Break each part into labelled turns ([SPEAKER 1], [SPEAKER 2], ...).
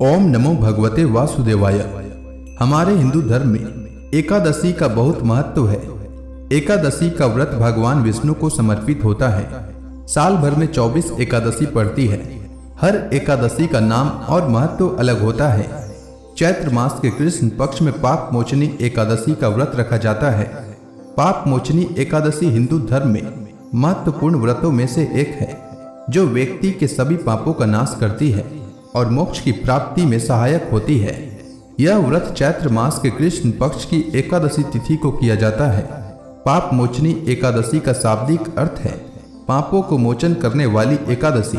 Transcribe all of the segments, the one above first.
[SPEAKER 1] ओम नमो भगवते वासुदेवाय। हमारे हिंदू धर्म में एकादशी का बहुत महत्व है। एकादशी का व्रत भगवान विष्णु को समर्पित होता है। साल भर में 24 एकादशी पड़ती है। हर एकादशी का नाम और महत्व अलग होता है। चैत्र मास के कृष्ण पक्ष में पाप मोचनी एकादशी का व्रत रखा जाता है। पाप मोचनी एकादशी हिंदू धर्म में महत्वपूर्ण व्रतों में से एक है, जो व्यक्ति के सभी पापों का नाश करती है और मोक्ष की प्राप्ति में सहायक होती है। यह व्रत चैत्र मास के कृष्ण पक्ष की एकादशी तिथि को किया जाता है। पाप मोचनी एकादशी का शाब्दिक अर्थ है पापों को मोचन करने वाली एकादशी।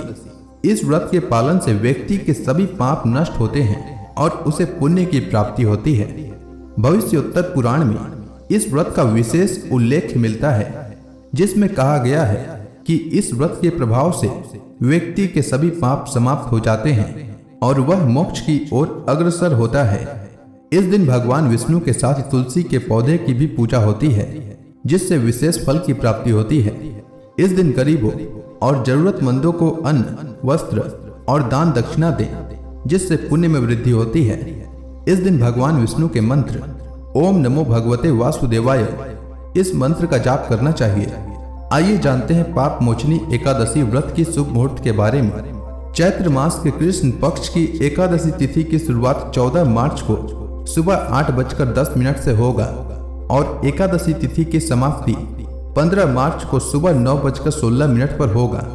[SPEAKER 1] इस व्रत के पालन से व्यक्ति के सभी पाप नष्ट होते हैं और उसे पुण्य की प्राप्ति होती है। भविष्योत्तर पुराण में इस व्रत का विशेष उल्लेख मिलता है, जिसमें कहा गया है कि इस व्रत के प्रभाव से व्यक्ति के सभी पाप समाप्त हो जाते हैं और वह मोक्ष की ओर अग्रसर होता है। इस दिन भगवान विष्णु के साथ तुलसी के पौधे की भी पूजा होती है, जिससे विशेष फल की प्राप्ति होती है। इस दिन गरीबों और जरूरतमंदों को अन्न, वस्त्र और दान दक्षिणा दें, जिससे पुण्य में वृद्धि होती है। इस दिन भगवान विष्णु के मंत्र ओम नमो भगवते वासुदेवाय, इस मंत्र का जाप करना चाहिए। आइए जानते हैं पाप मोचनी एकादशी व्रत की शुभ मुहूर्त के बारे में। चैत्र मास के कृष्ण पक्ष की एकादशी तिथि की शुरुआत 14 मार्च को सुबह 8:10 से होगा और एकादशी तिथि की समाप्ति 15 मार्च को सुबह 9:16 पर होगा।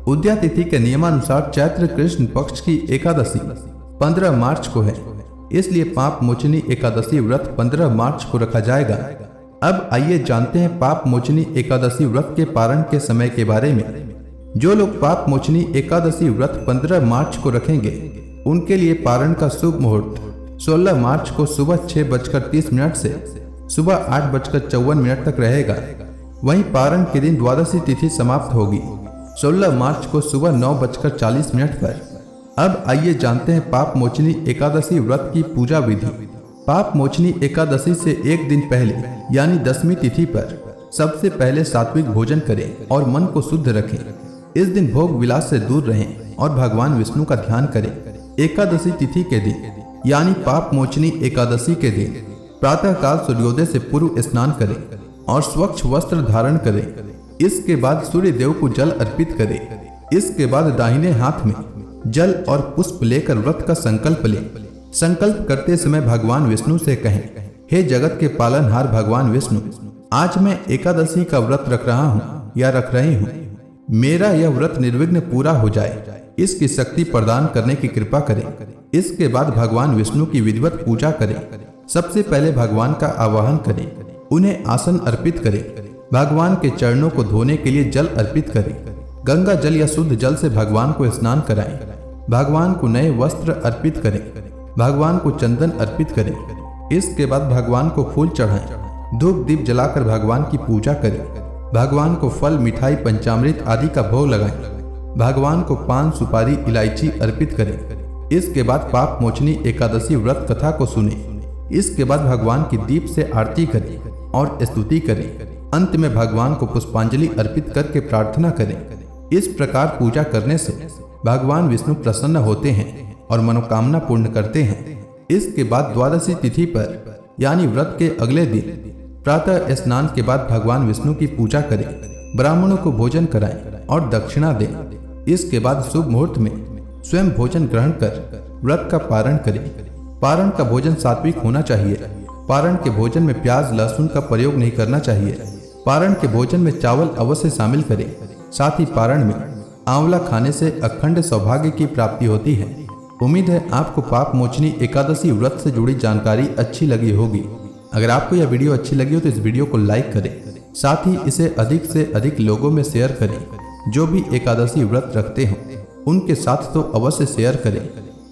[SPEAKER 1] उद्या तिथि के नियमानुसार चैत्र कृष्ण पक्ष की एकादशी 15 मार्च को है, इसलिए पाप मोचनी एकादशी व्रत 15 मार्च को रखा जाएगा। अब आइए जानते हैं पाप मोचनी एकादशी व्रत के पारण के समय के बारे में। जो लोग पाप मोचनी एकादशी व्रत 15 मार्च को रखेंगे, उनके लिए पारण का शुभ मुहूर्त 16 मार्च को सुबह 6:30 से सुबह 8:54 तक रहेगा। वहीं पारण के दिन द्वादशी तिथि समाप्त होगी 16 मार्च को सुबह 9:40 पर। अब आइए जानते हैं पाप मोचनी एकादशी व्रत की पूजा विधि। पाप मोचनी एकादशी से एक दिन पहले यानी 10वीं तिथि पर सबसे पहले सात्विक भोजन करें और मन को शुद्ध रखें। इस दिन भोग विलास से दूर रहें और भगवान विष्णु का ध्यान करें। एकादशी तिथि के दिन यानी पाप मोचनी एकादशी के दिन प्रातःकाल सूर्योदय से पूर्व स्नान करें और स्वच्छ वस्त्र धारण करें। इसके बाद सूर्य देव को जल अर्पित करें। इसके बाद दाहिने हाथ में जल और पुष्प लेकर व्रत का संकल्प लें। संकल्प करते समय भगवान विष्णु से कहें, हे जगत के पालनहार भगवान विष्णु, आज मैं एकादशी का व्रत रख रहा हूँ या रख रही हूँ। मेरा यह व्रत निर्विघ्न पूरा हो जाए, इसकी शक्ति प्रदान करने की कृपा करें। इसके बाद भगवान विष्णु की विधिवत पूजा करें। सबसे पहले भगवान का आवाहन करें, उन्हें आसन अर्पित करें। भगवान के चरणों को धोने के लिए जल अर्पित करें। गंगा जल या शुद्ध जल से भगवान को स्नान कराएं। भगवान को नए वस्त्र अर्पित करें। भगवान को चंदन अर्पित करें। इसके बाद भगवान को फूल चढ़ाएं। धूप दीप जलाकर भगवान की पूजा करें। भगवान को फल, मिठाई, पंचामृत आदि का भोग लगाएं। भगवान को पान, सुपारी, इलायची अर्पित करें। इसके बाद पाप मोचनी एकादशी व्रत कथा को सुने। इसके बाद भगवान की दीप से आरती करें और स्तुति करें। अंत में भगवान को पुष्पांजलि अर्पित करके प्रार्थना करें। इस प्रकार पूजा करने से भगवान विष्णु प्रसन्न होते हैं और मनोकामना पूर्ण करते हैं। इसके बाद द्वादशी तिथि पर यानी व्रत के अगले दिन प्रातः स्नान के बाद भगवान विष्णु की पूजा करें। ब्राह्मणों को भोजन कराएं और दक्षिणा दें। इसके बाद शुभ मुहूर्त में स्वयं भोजन ग्रहण कर व्रत का पारण करें। पारण का भोजन सात्विक होना चाहिए। पारण के भोजन में प्याज, लहसुन का प्रयोग नहीं करना चाहिए। पारण के भोजन में चावल अवश्य शामिल करें। साथ ही पारण में आंवला खाने से अखंड सौभाग्य की प्राप्ति होती है। उम्मीद है आपको पाप मोचनी एकादशी व्रत से जुड़ी जानकारी अच्छी लगी होगी। अगर आपको यह वीडियो अच्छी लगी हो तो इस वीडियो को लाइक करें। साथ ही इसे अधिक से अधिक लोगों में शेयर करें। जो भी एकादशी व्रत रखते हो उनके साथ तो अवश्य शेयर करें।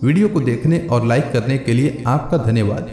[SPEAKER 1] वीडियो को देखने और लाइक करने के लिए आपका धन्यवाद।